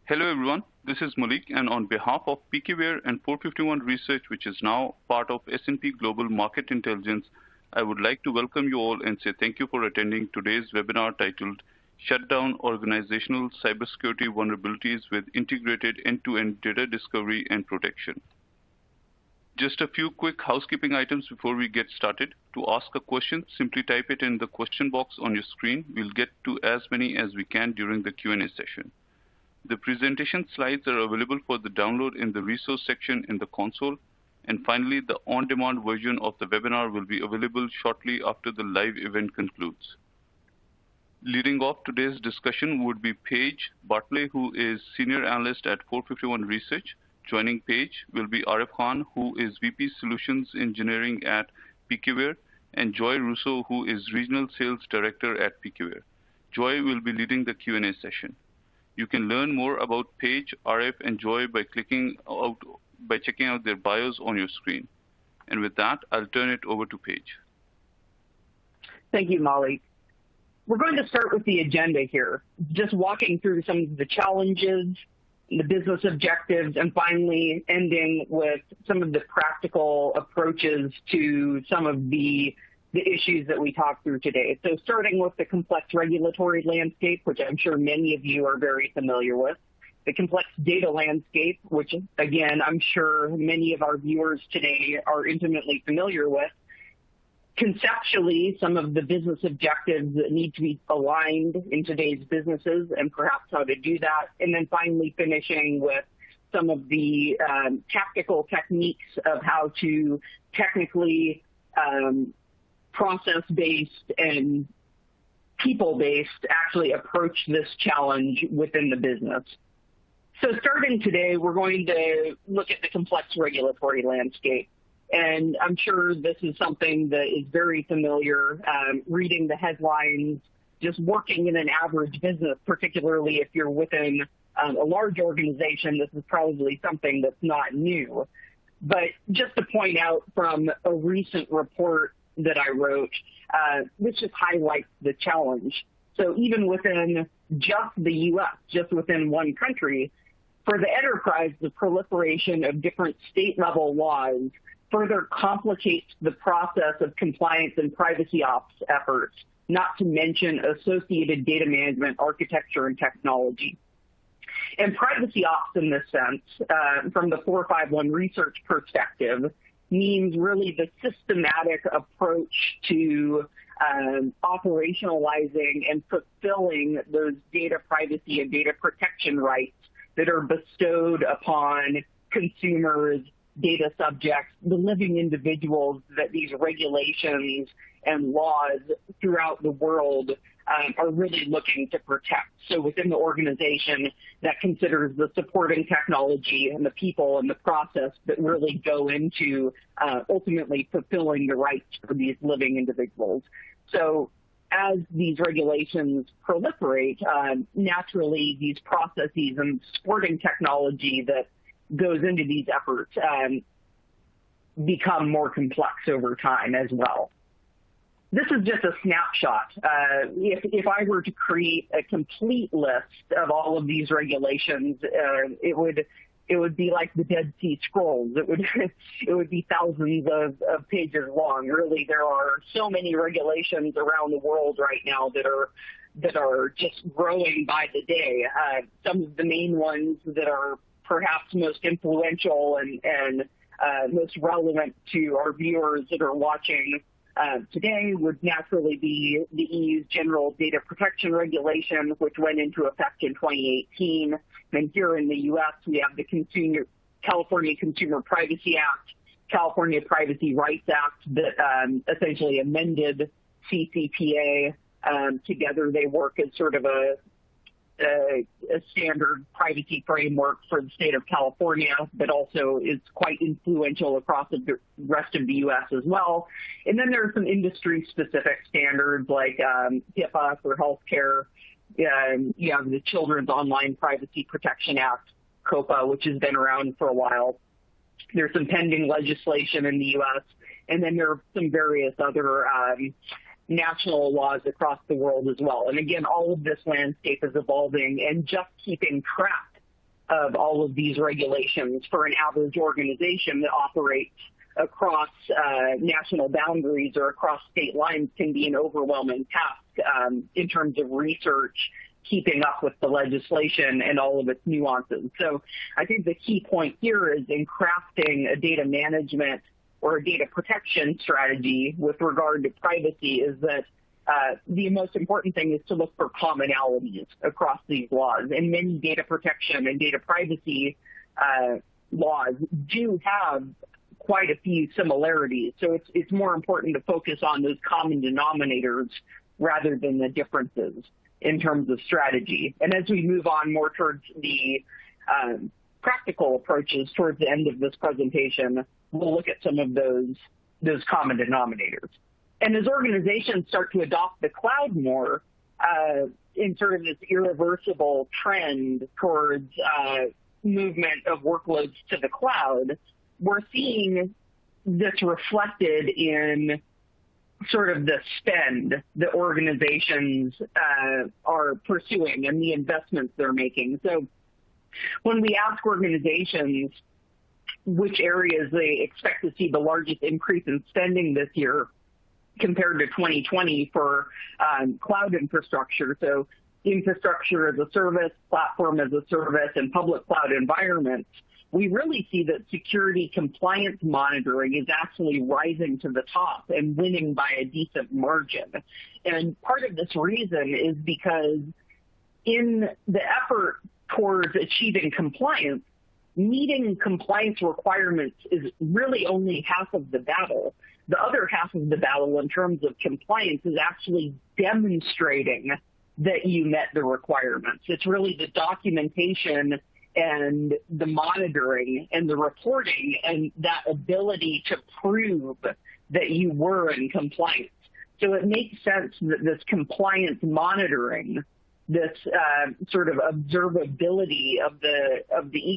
Hello everyone, this is Malik, and on behalf of PKWARE and 451 Research, which is now part of S&P Global Market Intelligence, I would like to welcome you all and say thank you for attending today's webinar titled Shutdown Organizational Cybersecurity Vulnerabilities with Integrated End-to-End Data Discovery and Protection. Just a few quick housekeeping items before we get started. To ask a question, simply type it in the question box on your screen. We'll get to as many as we can during the Q&A session. The presentation slides are available for the download in the resource section in the console. And finally, the on-demand version of the webinar will be available shortly after the live event concludes. Leading off today's discussion would be Paige Bartley, who is Senior Analyst at 451 Research. Joining Paige will be Arif Khan, who is VP Solutions Engineering at PKWARE, and Joy Russo, who is Regional Sales Director at PKWARE. Joy will be leading the Q&A session. You can learn more about Paige, Arif, and Joy by checking out their bios on your screen. And with that, I'll turn it over to Paige. Thank you, Malik. We're going to start with the agenda here, just walking through some of the challenges, the business objectives, and finally ending with some of the practical approaches to some of the issues that we talked through today. So starting with the complex regulatory landscape, which I'm sure many of you are very familiar with, the complex data landscape, which again, I'm sure many of our viewers today are intimately familiar with, conceptually, some of the business objectives that need to be aligned in today's businesses and perhaps how to do that, and then finally finishing with some of the tactical techniques of how to technically process-based and people-based actually approach this challenge within the business. So starting today, we're going to look at the complex regulatory landscape. And I'm sure this is something that is very familiar, reading the headlines, just working in an average business, particularly if you're within a large organization, this is probably something that's not new. But just to point out from a recent report that I wrote, this just highlights the challenge. So even within just the U.S., just within one country, for the enterprise, the proliferation of different state-level laws further complicates the process of compliance and PrivacyOps efforts, not to mention associated data management architecture and technology. And PrivacyOps in this sense, from the 451 research perspective, means really the systematic approach to operationalizing and fulfilling those data privacy and data protection rights that are bestowed upon consumers, data subjects, the living individuals that these regulations and laws throughout the world are really looking to protect. So within the organization, that considers the supporting technology and the people and the process that really go into ultimately fulfilling the rights for these living individuals. So as these regulations proliferate, naturally these processes and supporting technology that goes into these efforts become more complex over time as well. This is just a snapshot. If I were to create a complete list of all of these regulations, it would be like the Dead Sea Scrolls. It would be thousands of pages long. Really, there are so many regulations around the world right now that are just growing by the day. Some of the main ones that are perhaps most influential and most relevant to our viewers that are watching today would naturally be the EU's General Data Protection Regulation, which went into effect in 2018. And here in the U.S., we have the California Consumer Privacy Act, California Privacy Rights Act that essentially amended CCPA. Together, they work as sort of a standard privacy framework for the state of California, but also is quite influential across the rest of the U.S. as well. And then there are some industry-specific standards like HIPAA for healthcare. You have the Children's Online Privacy Protection Act, COPA, which has been around for a while. There's some pending legislation in the U.S., and then there are some various other national laws across the world as well. And again, all of this landscape is evolving, and just keeping track of all of these regulations for an average organization that operates across national boundaries or across state lines can be an overwhelming task in terms of research, keeping up with the legislation and all of its nuances. So I think the key point here is in crafting a data management or a data protection strategy with regard to privacy is that the most important thing is to look for commonalities across these laws. And many data protection and data privacy laws do have quite a few similarities. So it's more important to focus on those common denominators rather than the differences in terms of strategy. And as we move on more towards the practical approaches towards the end of this presentation, we'll look at some of those common denominators. And as organizations start to adopt the cloud more in sort of this irreversible trend towards movement of workloads to the cloud, we're seeing this reflected in sort of the spend that organizations are pursuing and the investments they're making. So when we ask organizations which areas they expect to see the largest increase in spending this year compared to 2020 for cloud infrastructure, so infrastructure as a service, platform as a service, and public cloud environments, we really see that security compliance monitoring is actually rising to the top and winning by a decent margin. And part of this reason is because in the effort towards achieving compliance, meeting compliance requirements is really only half of the battle. The other half of the battle in terms of compliance is actually demonstrating that you met the requirements. It's really the documentation and the monitoring and the reporting and that ability to prove that you were in compliance. So it makes sense that this compliance monitoring, this sort of observability of the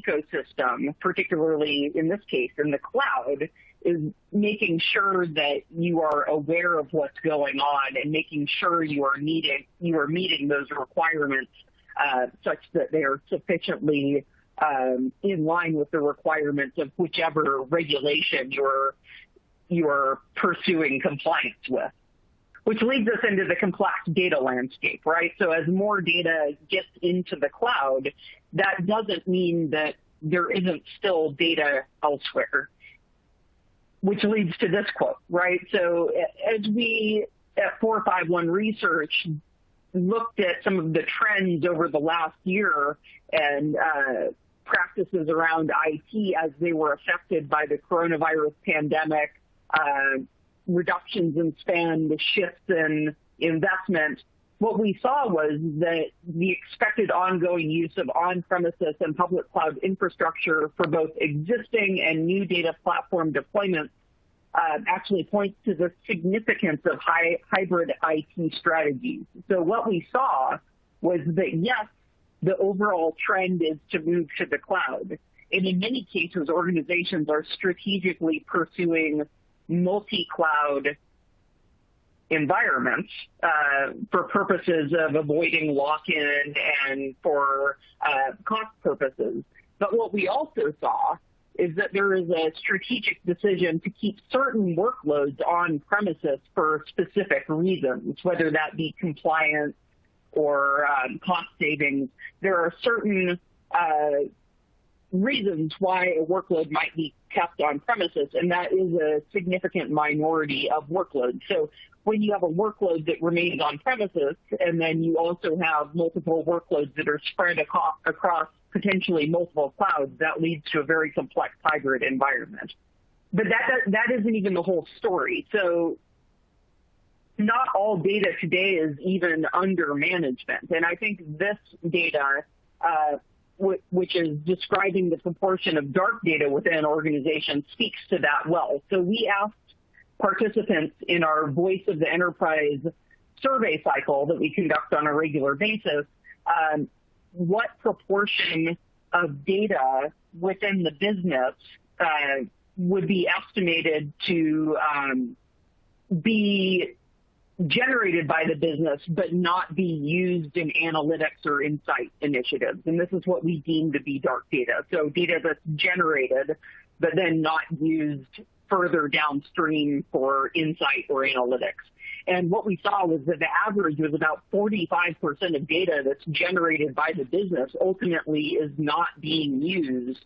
ecosystem, particularly in this case in the cloud, is making sure that you are aware of what's going on and making sure you are meeting those requirements such that they are sufficiently in line with the requirements of whichever regulation you're pursuing compliance with. Which leads us into the complex data landscape, right? So as more data gets into the cloud, that doesn't mean that there isn't still data elsewhere, which leads to this quote, right? So as we at 451 Research looked at some of the trends over the last year and practices around IT as they were affected by the coronavirus pandemic, reductions in spend, shifts in investment, what we saw was that the expected ongoing use of on-premises and public cloud infrastructure for both existing and new data platform deployments actually points to the significance of hybrid IT strategies. So what we saw was that, yes, the overall trend is to move to the cloud. And in many cases, organizations are strategically pursuing multi-cloud environments for purposes of avoiding lock-in and for cost purposes. But what we also saw is that there is a strategic decision to keep certain workloads on premises for specific reasons, whether that be compliance or cost savings. There are certain reasons why a workload might be kept on premises, and that is a significant minority of workloads. So when you have a workload that remains on premises, and then you also have multiple workloads that are spread across potentially multiple clouds, that leads to a very complex hybrid environment. But that isn't even the whole story. So not all data today is even under management. And I think this data, which is describing the proportion of dark data within an organization, speaks to that well. So we asked participants in our Voice of the Enterprise survey cycle that we conduct on a regular basis, what proportion of data within the business would be estimated to be generated by the business but not be used in analytics or insight initiatives. And this is what we deem to be dark data. So data that's generated but then not used further downstream for insight or analytics. And what we saw was that the average was about 45% of data that's generated by the business ultimately is not being used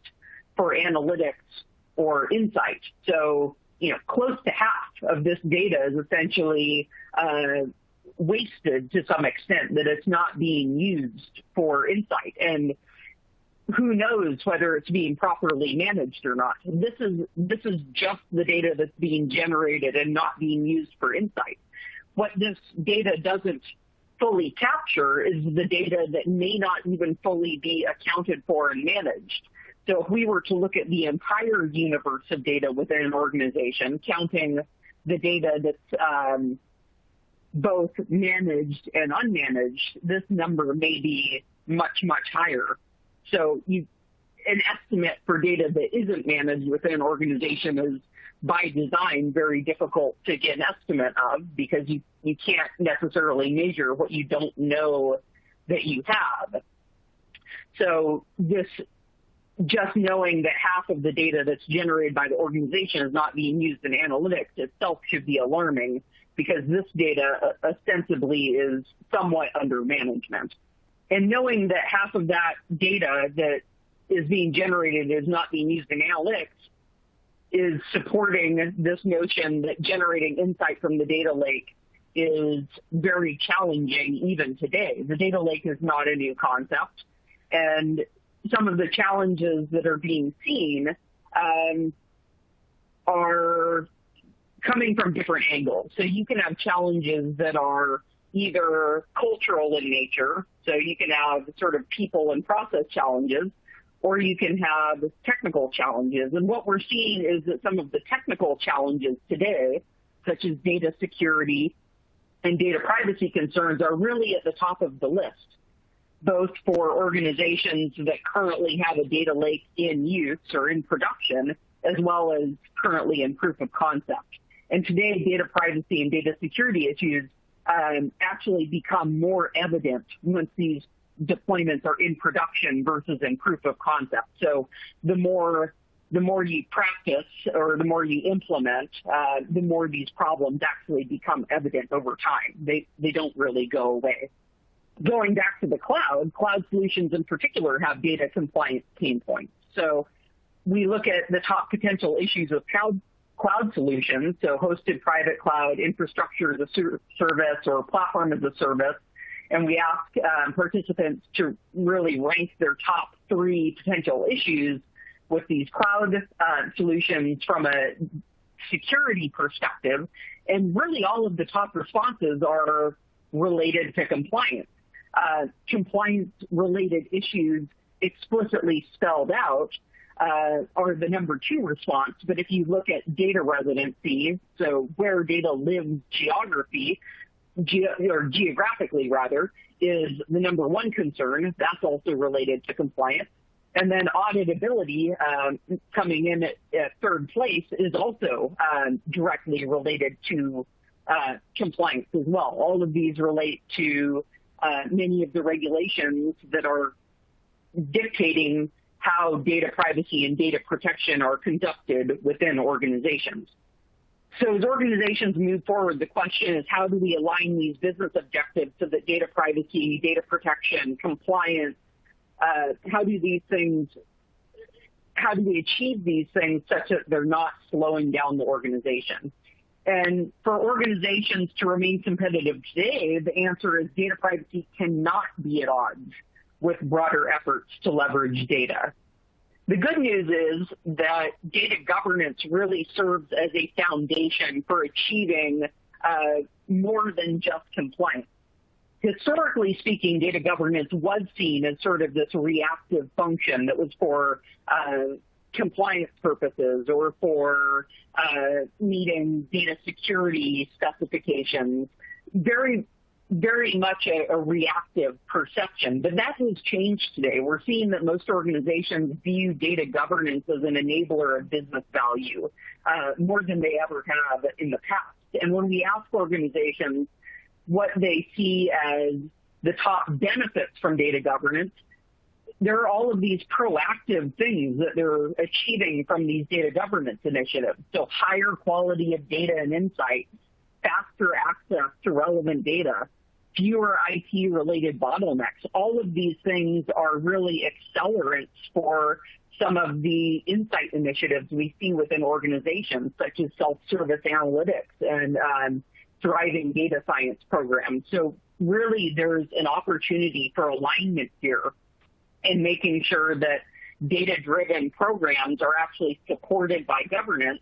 for analytics or insight. So, close to half of this data is essentially wasted to some extent, that it's not being used for insight. And who knows whether it's being properly managed or not. This is just the data that's being generated and not being used for insight. What this data doesn't fully capture is the data that may not even fully be accounted for and managed. So if we were to look at the entire universe of data within an organization, counting the data that's both managed and unmanaged, this number may be much, much higher. So an estimate for data that isn't managed within an organization is, by design, very difficult to get an estimate of, because you can't necessarily measure what you don't know that you have. So just knowing that half of the data that's generated by the organization is not being used in analytics itself should be alarming, because this data ostensibly is somewhat under management. And knowing that half of that data that is being generated is not being used in analytics is supporting this notion that generating insight from the data lake is very challenging even today. The data lake is not a new concept, and some of the challenges that are being seen are coming from different angles. So you can have challenges that are either cultural in nature, so you can have sort of people and process challenges, or you can have technical challenges. And what we're seeing is that some of the technical challenges today, such as data security and data privacy concerns, are really at the top of the list, both for organizations that currently have a data lake in use or in production, as well as currently in proof of concept. And today, data privacy and data security issues actually become more evident once these deployments are in production versus in proof of concept. So the more you practice or the more you implement, the more these problems actually become evident over time. They don't really go away. Going back to the cloud solutions in particular have data compliance pain points. So we look at the top potential issues with cloud solutions, so hosted private cloud, infrastructure as a service, or platform as a service, and we ask participants to really rank their top 3 potential issues with these cloud solutions from a security perspective, and really all of the top responses are related to compliance. Compliance-related issues explicitly spelled out are the number 2 response, but if you look at data residency, so where data lives geographically rather, is the number 1 concern. That's also related to compliance. And then auditability coming in at 3rd place is also directly related to compliance as well. All of these relate to many of the regulations that are dictating how data privacy and data protection are conducted within organizations. So as organizations move forward, the question is, how do we align these business objectives so that data privacy, data protection, compliance, how do we achieve these things such that they're not slowing down the organization? And for organizations to remain competitive today, the answer is data privacy cannot be at odds with broader efforts to leverage data. The good news is that data governance really serves as a foundation for achieving more than just compliance. Historically speaking, data governance was seen as sort of this reactive function that was for compliance purposes or for meeting data security specifications. Very, very much a reactive perception, but that has changed today. We're seeing that most organizations view data governance as an enabler of business value more than they ever have in the past. And when we ask organizations what they see as the top benefits from data governance, there are all of these proactive things that they're achieving from these data governance initiatives. So higher quality of data and insight, faster access to relevant data, fewer IT-related bottlenecks. All of these things are really accelerants for some of the insight initiatives we see within organizations, such as self-service analytics and thriving data science programs. So really, there's an opportunity for alignment here in making sure that data-driven programs are actually supported by governance,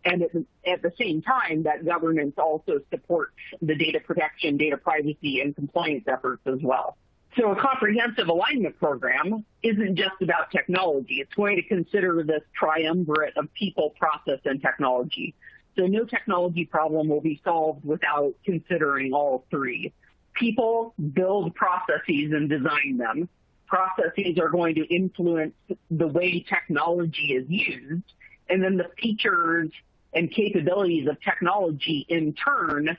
and at the same time, that governance also supports the data protection, data privacy, and compliance efforts as well. So a comprehensive alignment program isn't just about technology. It's going to consider this triumvirate of people, process, and technology. So no technology problem will be solved without considering all three. People build processes and design them. Processes are going to influence the way technology is used, and then the features and capabilities of technology in turn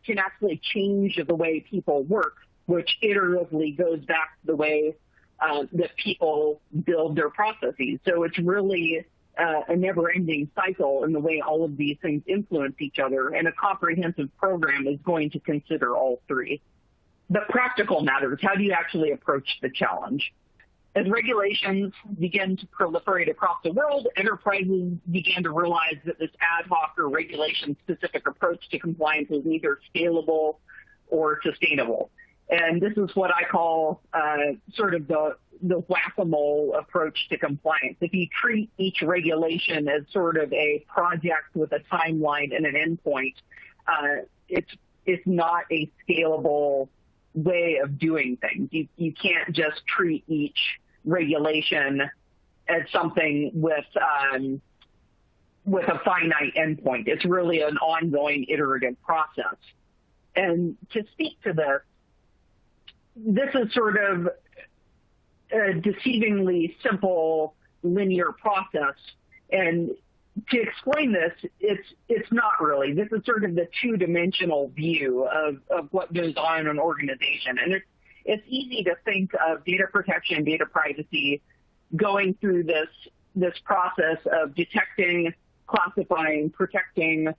can actually change the way people work, which iteratively goes back to the way that people build their processes. So it's really a never-ending cycle in the way all of these things influence each other, and a comprehensive program is going to consider all three. The practical matters. How do you actually approach the challenge? As regulations begin to proliferate across the world, enterprises began to realize that this ad hoc or regulation-specific approach to compliance is neither scalable or sustainable. And this is what I call sort of the whack-a-mole approach to compliance. If you treat each regulation as sort of a project with a timeline and an endpoint, it's not a scalable way of doing things. You can't just treat each regulation as something with a finite endpoint. It's really an ongoing iterative process. And to speak to this is sort of a deceivingly simple linear process. And to explain this, it's not really. This is sort of the two-dimensional view of what goes on in an organization. And it's easy to think of data protection, data privacy going through this process of detecting, classifying, protecting,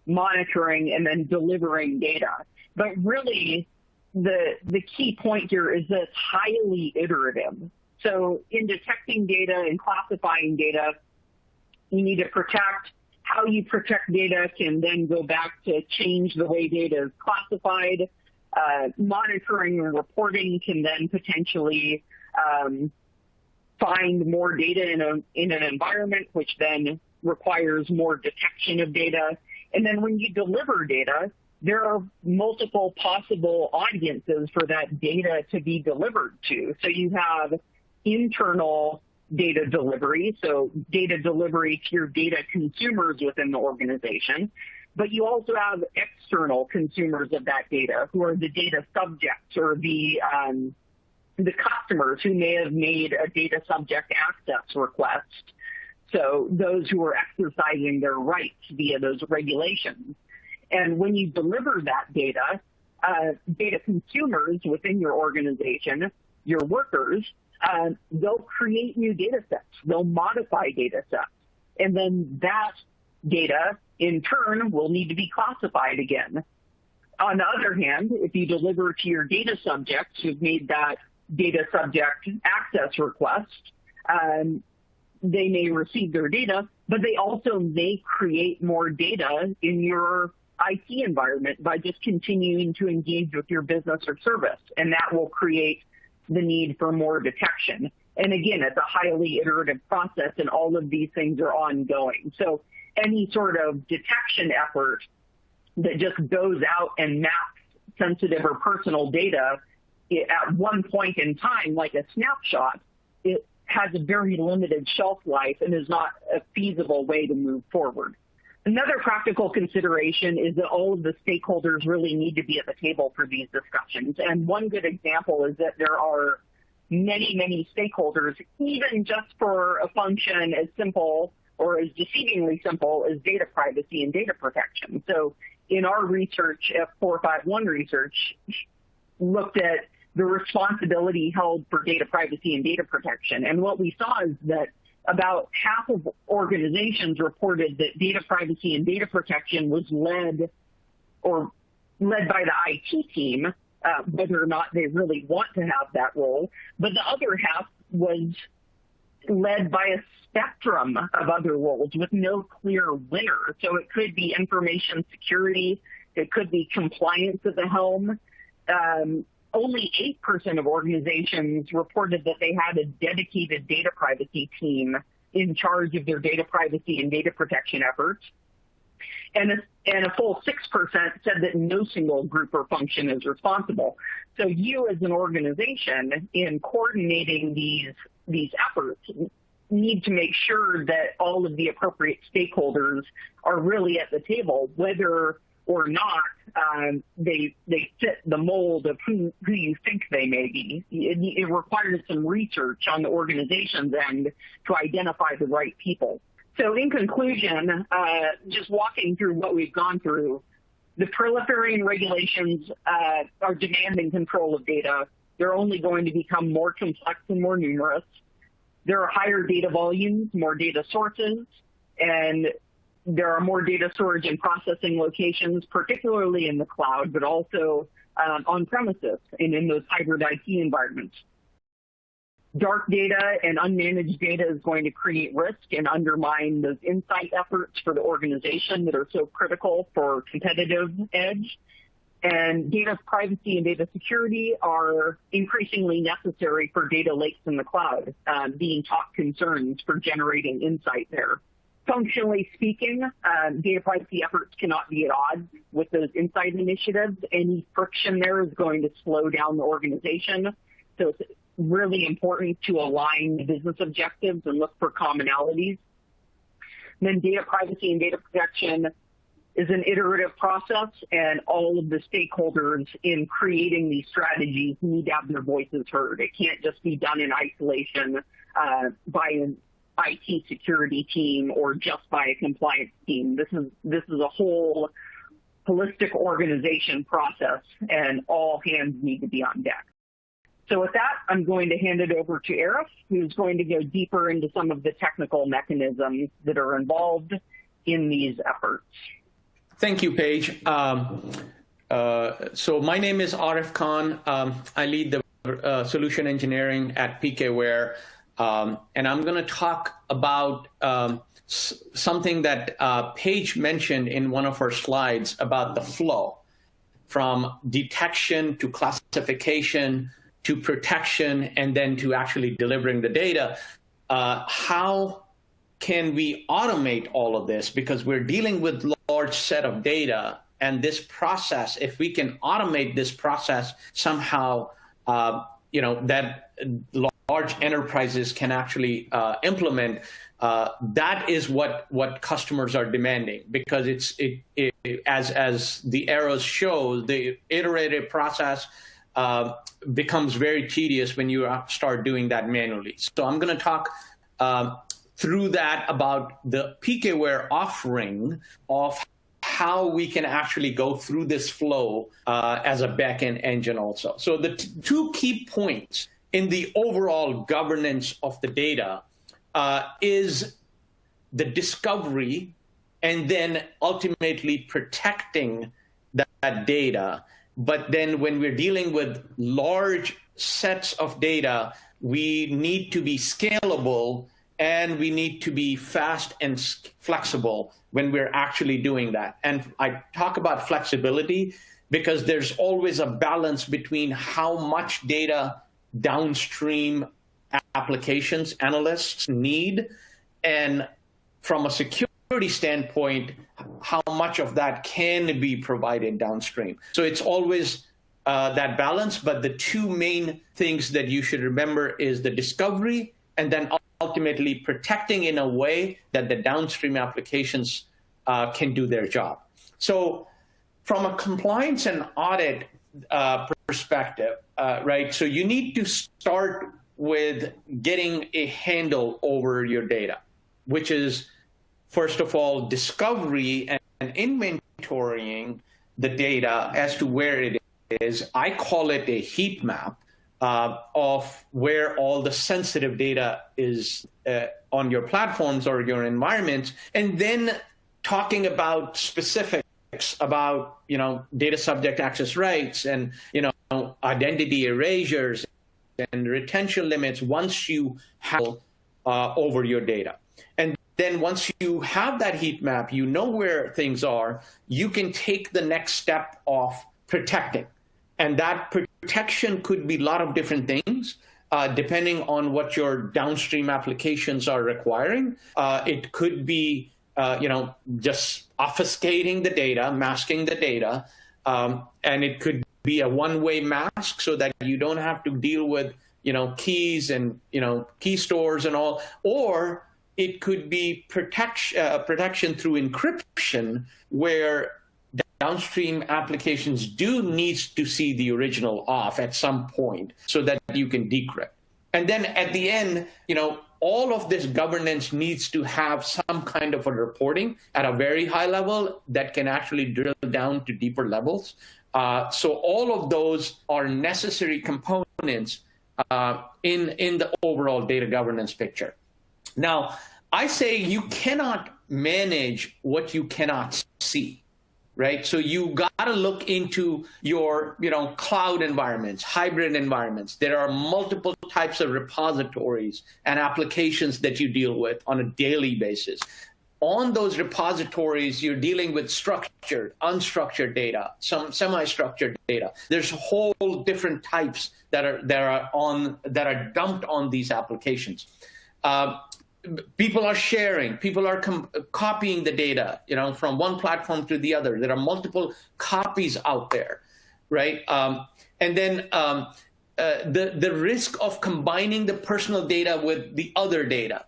monitoring, and then delivering data. But really, the key point here is that it's highly iterative. So in detecting data and classifying data, you need to protect. How you protect data can then go back to change the way data is classified. Monitoring and reporting can then potentially find more data in an environment, which then requires more detection of data. And then when you deliver data, there are multiple possible audiences for that data to be delivered to. So you have internal data delivery, so data delivery to your data consumers within the organization, but you also have external consumers of that data who are the data subjects or the customers who may have made a data subject access request. So those who are exercising their rights via those regulations. And when you deliver that data, data consumers within your organization, your workers, they'll create new data sets. They'll modify data sets. And then that data, in turn, will need to be classified again. On the other hand, if you deliver to your data subjects who've made that data subject access request, they may receive their data, but they also may create more data in your IT environment by just continuing to engage with your business or service. And that will create the need for more detection. And again, it's a highly iterative process, and all of these things are ongoing. So any sort of detection effort that just goes out and maps sensitive or personal data at one point in time, like a snapshot, it has a very limited shelf life and is not a feasible way to move forward. Another practical consideration is that all of the stakeholders really need to be at the table for these discussions. And one good example is that there are many, many stakeholders, even just for a function as simple or as deceivingly simple as data privacy and data protection. So in our research, F451 research looked at the responsibility held for data privacy and data protection. And what we saw is that about half of organizations reported that data privacy and data protection was led by the IT team, whether or not they really want to have that role. But the other half was led by a spectrum of other roles with no clear winner. So it could be information security, it could be compliance at the helm. Only 8% of organizations reported that they had a dedicated data privacy team in charge of their data privacy and data protection efforts. And a full 6% said that no single group or function is responsible. So you as an organization, in coordinating these efforts, need to make sure that all of the appropriate stakeholders are really at the table, whether or not they fit the mold of who you think they may be. It requires some research on the organization's end to identify the right people. So in conclusion, just walking through what we've gone through, the proliferating regulations are demanding control of data. They're only going to become more complex and more numerous. There are higher data volumes, more data sources, and there are more data storage and processing locations, particularly in the cloud, but also on premises and in those hybrid IT environments. Dark data and unmanaged data is going to create risk and undermine those insight efforts for the organization that are so critical for competitive edge. And data privacy and data security are increasingly necessary for data lakes in the cloud, being top concerns for generating insight there. Functionally speaking, data privacy efforts cannot be at odds with those insight initiatives. Any friction there is going to slow down the organization. So it's really important to align business objectives and look for commonalities. And then data privacy and data protection is an iterative process, and all of the stakeholders in creating these strategies need to have their voices heard. It can't just be done in isolation by an IT security team or just by a compliance team. This is a whole holistic organization process, and all hands need to be on deck. So with that, I'm going to hand it over to Arif, who's going to go deeper into some of the technical mechanisms that are involved in these efforts. Thank you, Paige. So my name is Arif Khan. I lead the solution engineering at PKWARE. And I'm going to talk about something that Paige mentioned in one of her slides about the flow from detection to classification to protection and then to actually delivering the data. How can we automate all of this? Because we're dealing with a large set of data, and this process, if we can automate this process somehow, that large enterprises can actually implement, that is what customers are demanding, because as the arrows show, the iterative process becomes very tedious when you start doing that manually. So I'm going to talk through that about the PKWARE offering of how we can actually go through this flow as a backend engine also. So the two key points in the overall governance of the data is the discovery and then ultimately protecting that data. But then when we're dealing with large sets of data, we need to be scalable and we need to be fast and flexible when we're actually doing that. And I talk about flexibility because there's always a balance between how much data downstream applications analysts need, and from a security standpoint, how much of that can be provided downstream. So it's always that balance, but the two main things that you should remember is the discovery and then ultimately protecting in a way that the downstream applications can do their job. So from a compliance and audit perspective, right, so you need to start with getting a handle over your data, which is first of all, discovery and inventorying the data as to where it is. I call it a heat map of where all the sensitive data is on your platforms or your environments, and then talking about specifics about, data subject access rights and, identity erasures and retention limits once you have over your data. And then once you have that heat map, you know where things are, you can take the next step of protecting. And that protection could be a lot of different things, depending on what your downstream applications are requiring. It could be, just obfuscating the data, masking the data, and it could be a one-way mask so that you don't have to deal with, keys and, key stores and all, or it could be protection through encryption, where downstream applications do need to see the original off at some point so that you can decrypt. And then at the end, all of this governance needs to have some kind of a reporting at a very high level that can actually drill down to deeper levels. So all of those are necessary components in the overall data governance picture. Now, I say you cannot manage what you cannot see, right? So you got to look into your, cloud environments, hybrid environments. There are multiple types of repositories and applications that you deal with on a daily basis. On those repositories, you're dealing with structured, unstructured data, some semi-structured data. There's whole different types that are dumped on these applications. People are sharing, people are copying the data, from one platform to the other. There are multiple copies out there, right? And then the risk of combining the personal data with the other data,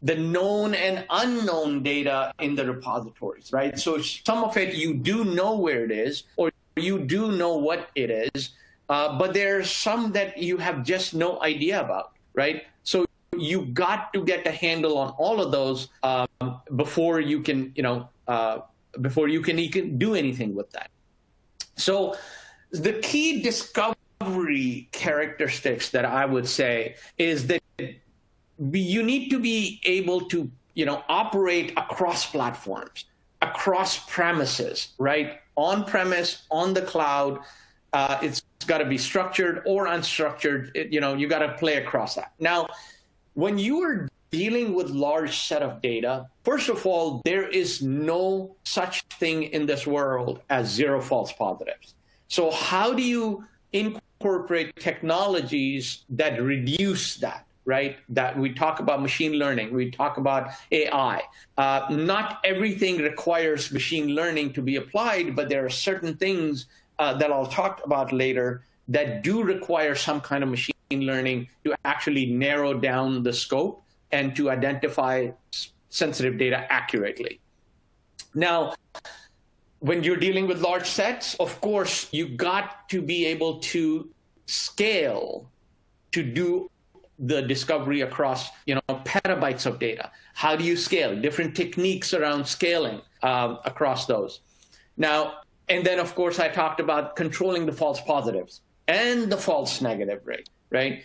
the known and unknown data in the repositories, right? So some of it you do know where it is, or you do know what it is, but there's some that you have just no idea about, right? So you got to get a handle on all of those before you can, before you can do anything with that. So the key discovery characteristics that I would say is that you need to be able to, operate across platforms, across premises, right? On premise, on the cloud, it's got to be structured or unstructured. You got to play across that. Now, when you are dealing with large set of data, first of all, there is no such thing in this world as zero false positives. So how do you incorporate technologies that reduce that, right? That we talk about machine learning, we talk about AI. Not everything requires machine learning to be applied, but there are certain things that I'll talk about later that do require some kind of machine learning to actually narrow down the scope and to identify sensitive data accurately. Now, when you're dealing with large sets, of course, you got to be able to scale to do the discovery across, petabytes of data. How do you scale? Different techniques around scaling across those. Now, and then, of course, I talked about controlling the false positives and the false negative rate, right?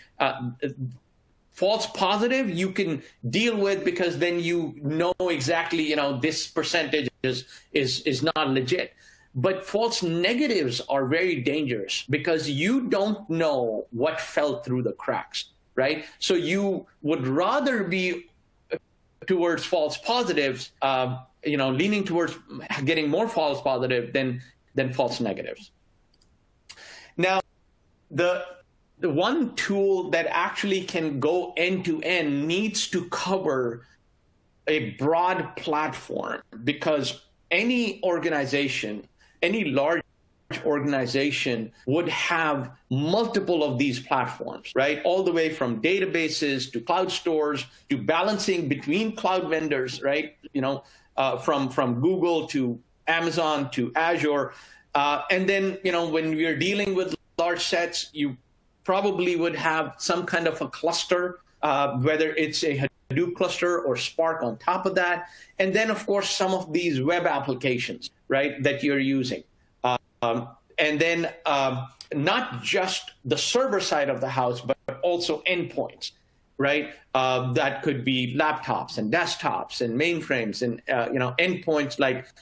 False positive you can deal with because then you know exactly, this percentage is not legit. But false negatives are very dangerous because you don't know what fell through the cracks, right? So you would rather be towards false positives, leaning towards getting more false positive than false negatives. Now, the one tool that actually can go end to end needs to cover a broad platform, because any organization, any large organization would have multiple of these platforms, right? All the way from databases to cloud stores to balancing between cloud vendors, right? From Google to Amazon to Azure. And then, when we're dealing with large sets, you probably would have some kind of a cluster, whether it's a Hadoop cluster or Spark on top of that. And then, of course, some of these web applications, right, that you're using. And then not just the server side of the house, but also endpoints, right? That could be laptops and desktops and mainframes and endpoints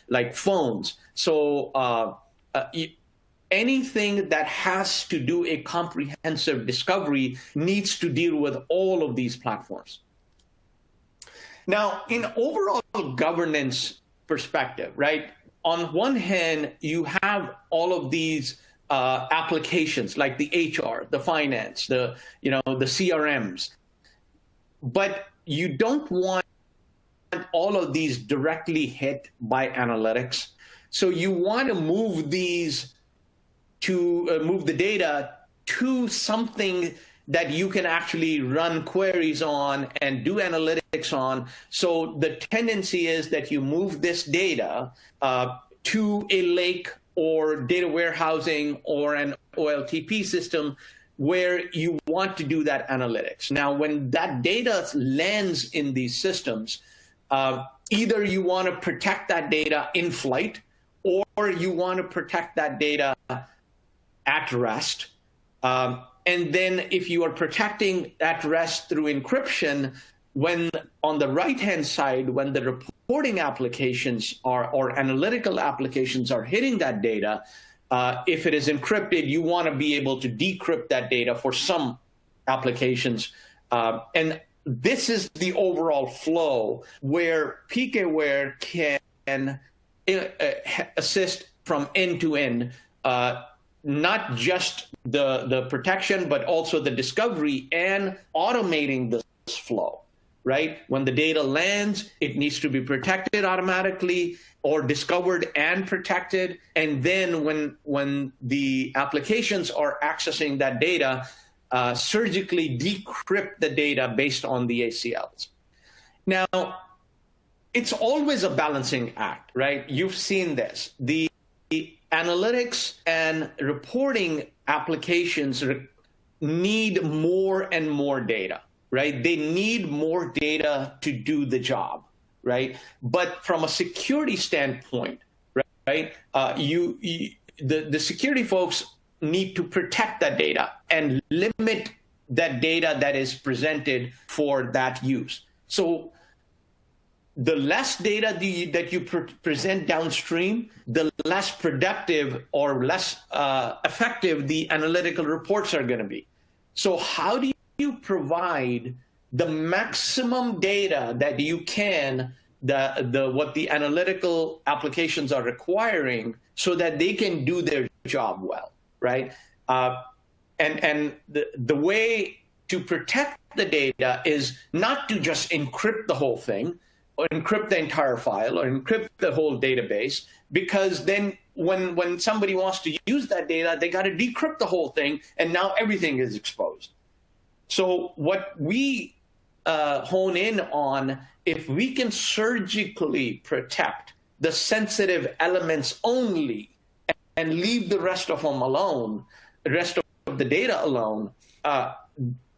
like phones. So anything that has to do a comprehensive discovery needs to deal with all of these platforms. Now, in overall governance perspective, right? On one hand, you have all of these applications like the HR, the finance, the CRMs, but you don't want all of these directly hit by analytics. So you want to move these to move the data to something that you can actually run queries on and do analytics on. So the tendency is that you move this data to a lake or data warehousing or an OLTP system where you want to do that analytics. Now, when that data lands in these systems, either you want to protect that data in flight or you want to protect that data at rest. And then if you are protecting at rest through encryption, when on the right-hand side, when the reporting applications or analytical applications are hitting that data, if it is encrypted, you want to be able to decrypt that data for some applications. And this is the overall flow where PKWARE can assist from end to end, not just the protection, but also the discovery and automating this flow, right? When the data lands, it needs to be protected automatically or discovered and protected. And then when the applications are accessing that data, surgically decrypt the data based on the ACLs. Now, it's always a balancing act, right? You've seen this. The analytics and reporting applications need more and more data, right? They need more data to do the job, right? But from a security standpoint, right, the security folks need to protect that data and limit that data that is presented for that use. So the less data that you present downstream, the less productive or less effective the analytical reports are going to be. So how do you provide the maximum data that you can, what the analytical applications are requiring so that they can do their job well, right? And the way to protect the data is not to just encrypt the whole thing, or encrypt the entire file, or encrypt the whole database, because then when somebody wants to use that data, they got to decrypt the whole thing, and now everything is exposed. So what we hone in on, if we can surgically protect the sensitive elements only and leave the rest of them alone, the rest of the data alone,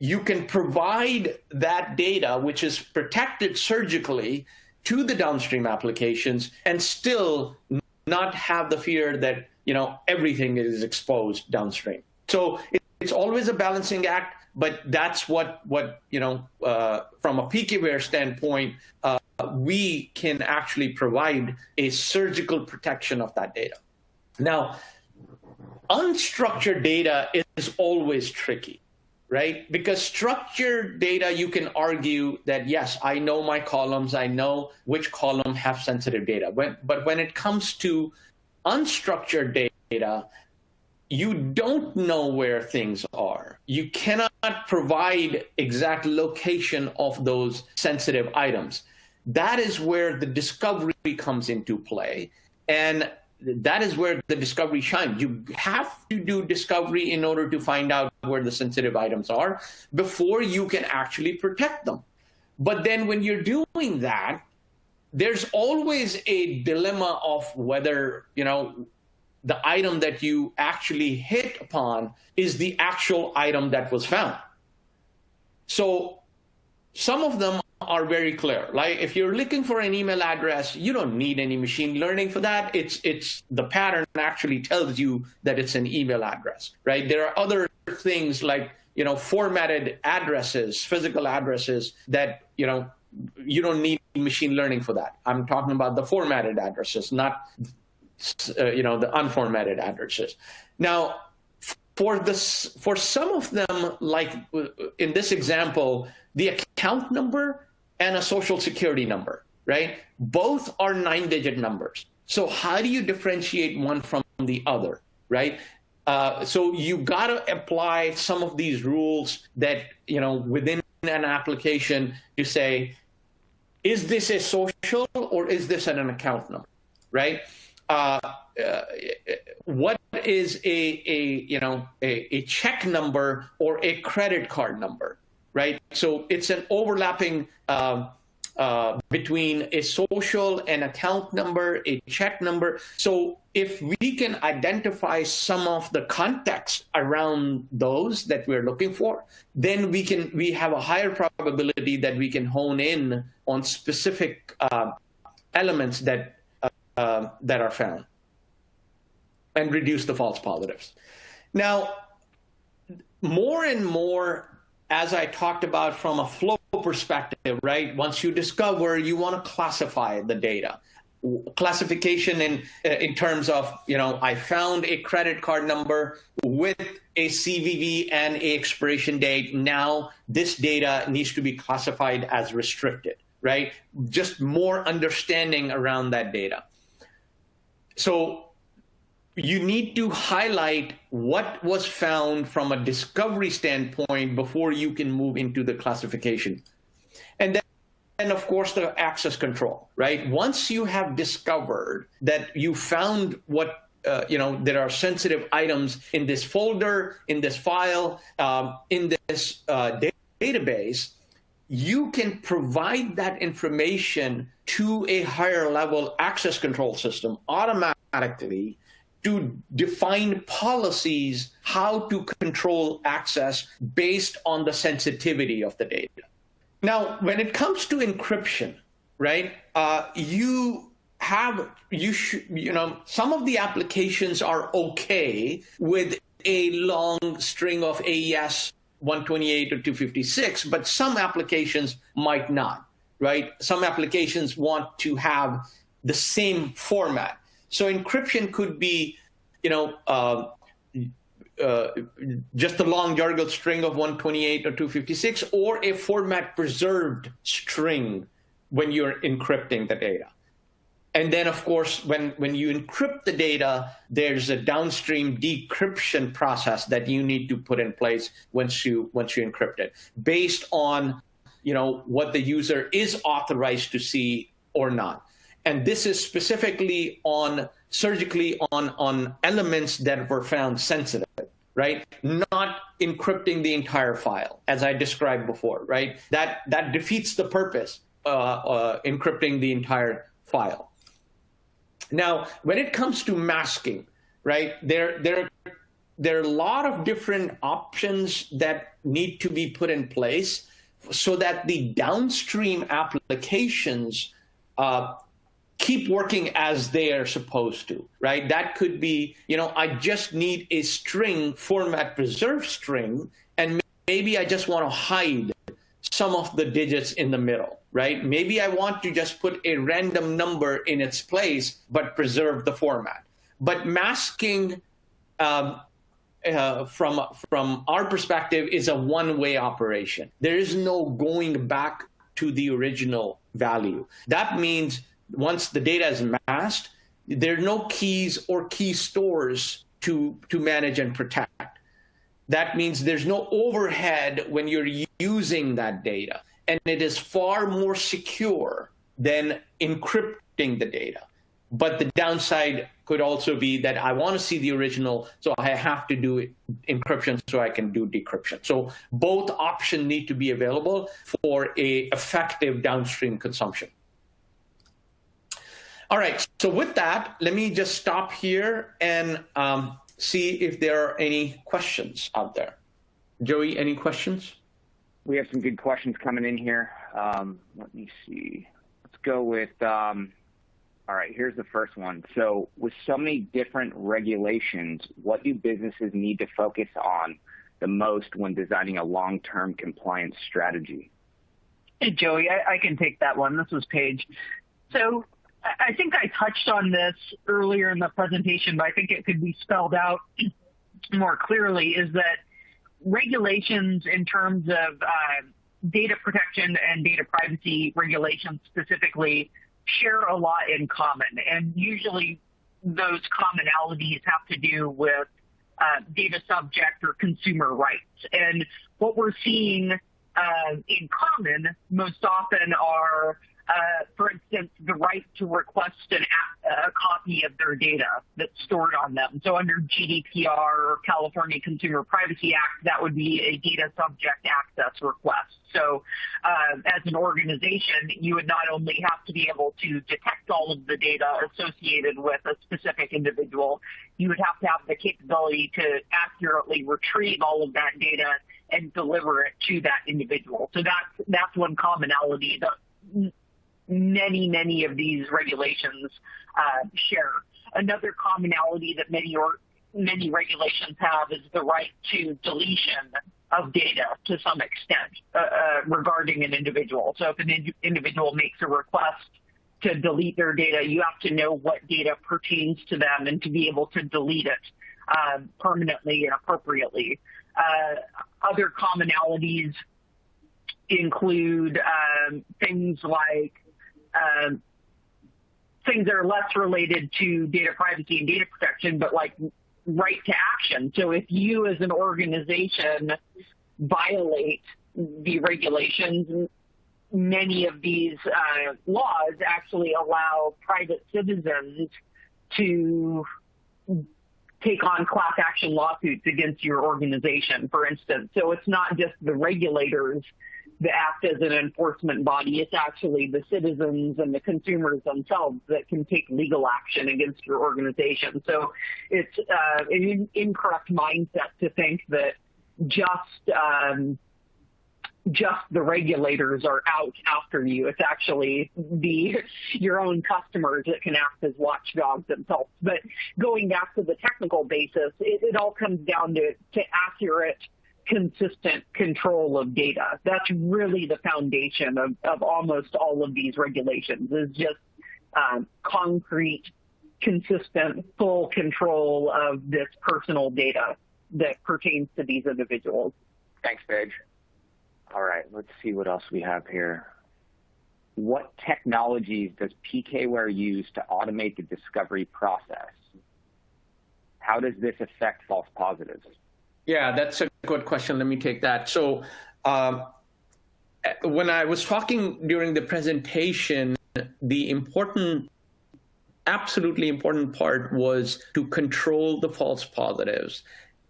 you can provide that data, which is protected surgically, to the downstream applications and still not have the fear that everything is exposed downstream. So it's always a balancing act, but that's what from a PKWARE standpoint, we can actually provide a surgical protection of that data. Now, unstructured data is always tricky, right? Because structured data, you can argue that, yes, I know my columns, I know which column have sensitive data. But when it comes to unstructured data, you don't know where things are. You cannot provide exact location of those sensitive items. That is where the discovery comes into play. And that is where the discovery shines. You have to do discovery in order to find out where the sensitive items are before you can actually protect them. But then when you're doing that, there's always a dilemma of whether, the item that you actually hit upon is the actual item that was found. So some of them are very clear. Like if you're looking for an email address, you don't need any machine learning for that. It's the pattern actually tells you that it's an email address, right? There are other things like, formatted addresses, physical addresses that, you don't need machine learning for that. I'm talking about the formatted addresses, not, the unformatted addresses. Now, for some of them, like in this example, the account number and a social security number, right? Both are 9-digit numbers. So how do you differentiate one from the other, right? So you got to apply some of these rules that, within an application to say, is this a social or is this an account number, right? What is a check number or a credit card number, right? So it's an overlapping between a social, an account number, a check number. So if we can identify some of the context around those that we're looking for, then we have a higher probability that we can hone in on specific elements that are found and reduce the false positives. Now, more and more, as I talked about from a flow perspective, right? Once you discover, you want to classify the data. Classification in terms of, I found a credit card number with a CVV and a expiration date. Now this data needs to be classified as restricted, right? Just more understanding around that data. So you need to highlight what was found from a discovery standpoint before you can move into the classification. And of course, the access control, right? Once you have discovered that you found what, there are sensitive items in this folder, in this file, in this database, you can provide that information to a higher level access control system automatically to define policies, how to control access based on the sensitivity of the data. Now, when it comes to encryption, right, some of the applications are okay with a long string of AES 128 or 256, but some applications might not, right? Some applications want to have the same format. So encryption could be, just a long jargon string of 128 or 256, or a format preserved string when you're encrypting the data. And then, of course, when you encrypt the data, there's a downstream decryption process that you need to put in place once you encrypt it, based on what the user is authorized to see or not. And this is specifically surgically on elements that were found sensitive, right? Not encrypting the entire file, as I described before, right? That defeats the purpose, encrypting the entire file. Now, when it comes to masking, right, there are a lot of different options that need to be put in place so that the downstream applications keep working as they are supposed to, right? That could be, I just need a string, format preserved string, and maybe I just want to hide some of the digits in the middle, right? Maybe I want to just put a random number in its place, but preserve the format. But masking, from our perspective, is a one-way operation. There is no going back to the original value. That means once the data is masked, there are no keys or key stores to manage and protect. That means there's no overhead when you're using that data. And it is far more secure than encrypting the data. But the downside could also be that I want to see the original, so I have to do encryption so I can do decryption. So both options need to be available for an effective downstream consumption. All right, so with that, let me just stop here and see if there are any questions out there. Joey, any questions? we have some good questions coming in here. Let me see. Let's go with, all right, here's the first one. So with so many different regulations, what do businesses need to focus on the most when designing a long-term compliance strategy? Hey, Joey, I can take that one. This is Paige. So I think I touched on this earlier in the presentation, but I think it could be spelled out more clearly, is that regulations in terms of data protection and data privacy regulations specifically share a lot in common. And usually those commonalities have to do with data subject or consumer rights. And what we're seeing in common most often are, for instance, the right to request a copy of their data that's stored on them. So under GDPR or California Consumer Privacy Act, that would be a data subject access request. So as an organization, you would not only have to be able to detect all of the data associated with a specific individual, you would have to have the capability to accurately retrieve all of that data and deliver it to that individual. So that's one commonality that many of these regulations share. Another commonality that many regulations have is the right to deletion of data to some extent regarding an individual. So if an individual makes a request to delete their data, you have to know what data pertains to them and to be able to delete it permanently and appropriately. Other commonalities include things like things that are less related to data privacy and data protection, but like right to action. So if you as an organization violate the regulations, many of these laws actually allow private citizens to take on class action lawsuits against your organization, for instance. So it's not just the regulators that act as an enforcement body, it's actually the citizens and the consumers themselves that can take legal action against your organization. So it's an incorrect mindset to think that just the regulators are out after you. It's actually your own customers that can act as watchdogs themselves. But going back to the technical basis, it all comes down to accurate, consistent control of data. That's really the foundation of almost all of these regulations, is just concrete, consistent, full control of this personal data that pertains to these individuals. Thanks, Paige. All right, let's see what else we have here. What technologies does PKWARE use to automate the discovery process? How does this affect false positives? Yeah, that's a good question. Let me take that. So when I was talking during the presentation, the absolutely important part was to control the false positives.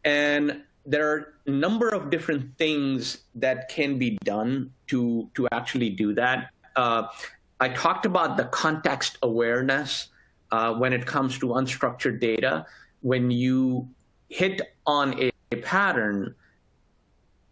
And there are a number of different things that can be done to actually do that. I talked about the context awareness when it comes to unstructured data. When you hit on a pattern,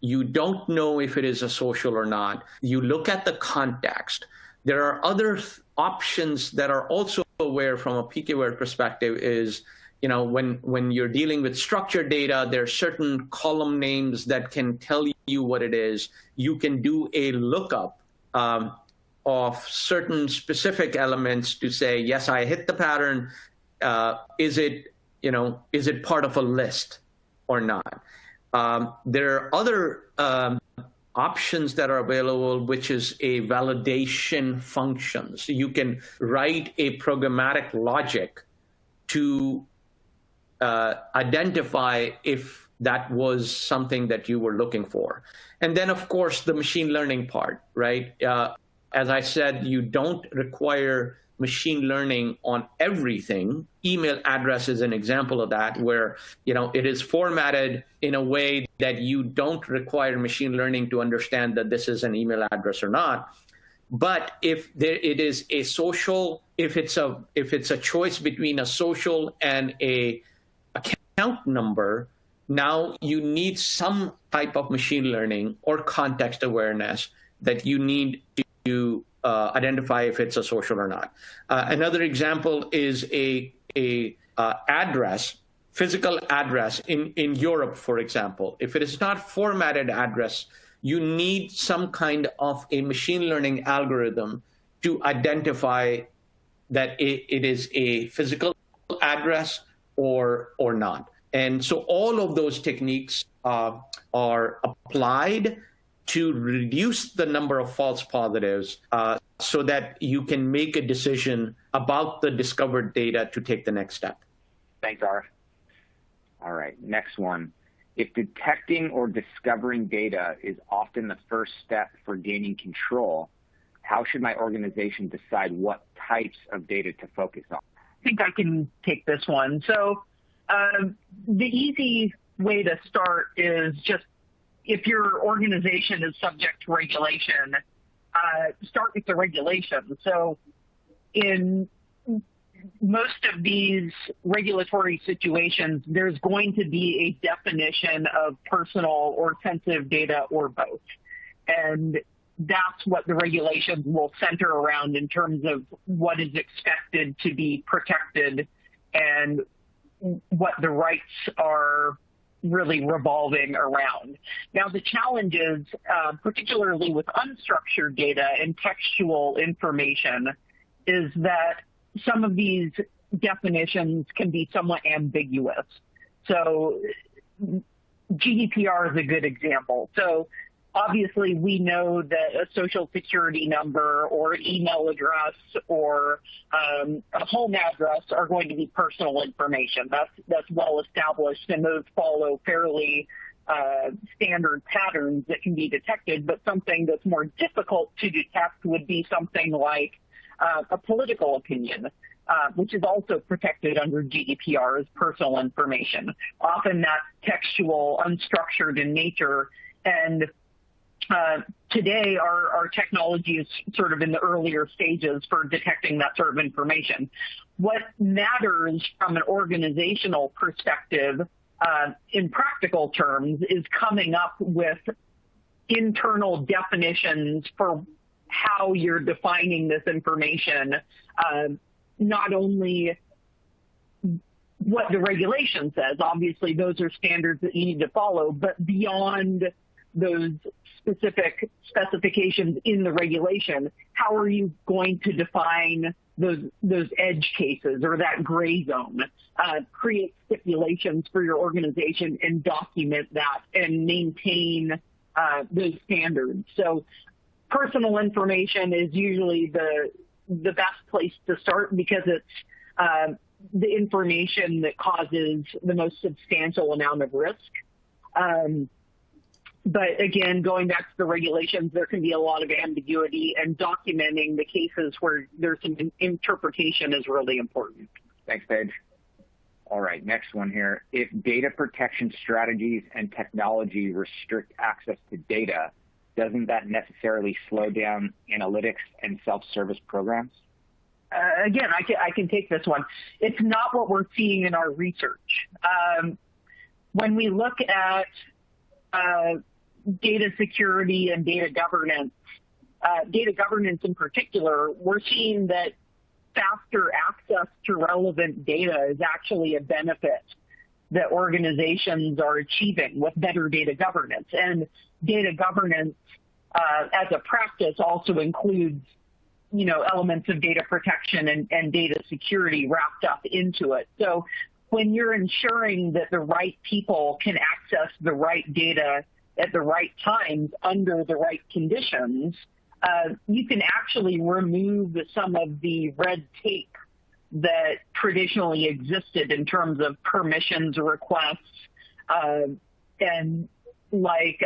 you don't know if it is a social or not. You look at the context. There are other options that are also aware from a PKWARE perspective is, when you're dealing with structured data, there are certain column names that can tell you what it is. You can do a lookup of certain specific elements to say, yes, I hit the pattern. Is it part of a list or not? There are other options that are available, which is a validation function. So you can write a programmatic logic to identify if that was something that you were looking for. And then, of course, the machine learning part, right? As I said, you don't require machine learning on everything. Email address is an example of that, where it is formatted in a way that you don't require machine learning to understand that this is an email address or not. But if it is a social, if it's a choice between a social and a account number, now you need some type of machine learning or context awareness that you need to identify if it's a social or not. Another example is a address, physical address in Europe, for example. If it is not formatted address, you need some kind of a machine learning algorithm to identify that it is a physical address or not. And so all of those techniques are applied to reduce the number of false positives so that you can make a decision about the discovered data to take the next step. Thanks, Arif. All right, next one. If detecting or discovering data is often the first step for gaining control, how should my organization decide what types of data to focus on? I think I can take this one. So the easy way to start is just, if your organization is subject to regulation, start with the regulation. So in most of these regulatory situations, there's going to be a definition of personal or sensitive data or both. And that's what the regulations will center around in terms of what is expected to be protected and what the rights are really revolving around. Now, the challenge is, particularly with unstructured data and textual information, is that some of these definitions can be somewhat ambiguous. So GDPR is a good example. So obviously, we know that a social security number or an email address or a home address are going to be personal information. That's well established, and those follow fairly standard patterns that can be detected. But something that's more difficult to detect would be something like a political opinion, which is also protected under GDPR as personal information. Often that's textual, unstructured in nature, and today, our technology is sort of in the earlier stages for detecting that sort of information. What matters from an organizational perspective, in practical terms, is coming up with internal definitions for how you're defining this information, not only what the regulation says. Obviously, those are standards that you need to follow, but beyond those specific specifications in the regulation, how are you going to define those edge cases or that gray zone? Create stipulations for your organization and document that and maintain those standards. So personal information is usually the best place to start because it's the information that causes the most substantial amount of risk. But again, going back to the regulations, there can be a lot of ambiguity, and documenting the cases where there's some interpretation is really important. Thanks, Paige. All right, next one here. If data protection strategies and technology restrict access to data, doesn't that necessarily slow down analytics and self-service programs? Again, I can take this one. It's not what we're seeing in our research. When we look at data security and data governance in particular, we're seeing that faster access to relevant data is actually a benefit that organizations are achieving with better data governance. And data governance as a practice also includes, elements of data protection and data security wrapped up into it. So when you're ensuring that the right people can access the right data at the right times under the right conditions, you can actually remove some of the red tape that traditionally existed in terms of permissions requests. And like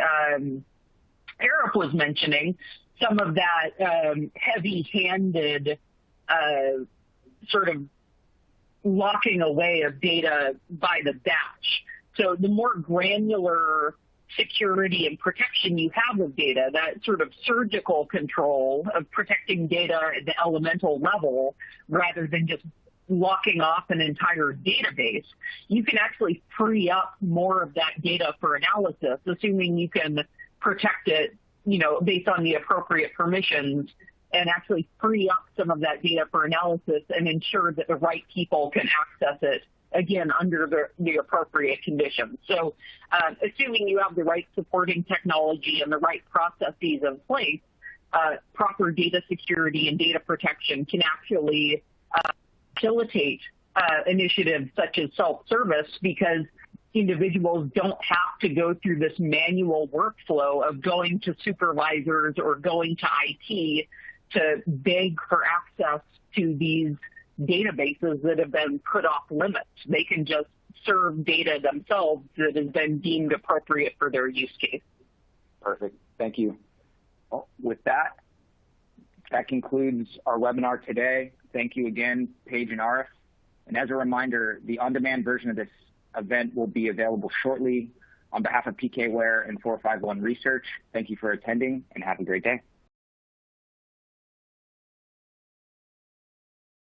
Arif was mentioning, some of that heavy-handed sort of locking away of data by the batch. So the more granular security and protection you have of data, that sort of surgical control of protecting data at the elemental level rather than just locking off an entire database, you can actually free up more of that data for analysis, assuming you can protect it, based on the appropriate permissions, and actually free up some of that data for analysis and ensure that the right people can access it, again, under the appropriate conditions. So assuming you have the right supporting technology and the right processes in place, proper data security and data protection can actually facilitate initiatives such as self-service, because individuals don't have to go through this manual workflow of going to supervisors or going to IT to beg for access to these databases that have been put off limits. They can just serve data themselves that has been deemed appropriate for their use case. Perfect. Thank you. Well, with that concludes our webinar today. Thank you again, Paige and Arif. And as a reminder, the on-demand version of this event will be available shortly. On behalf of PKWARE and 451 Research, thank you for attending and have a great day.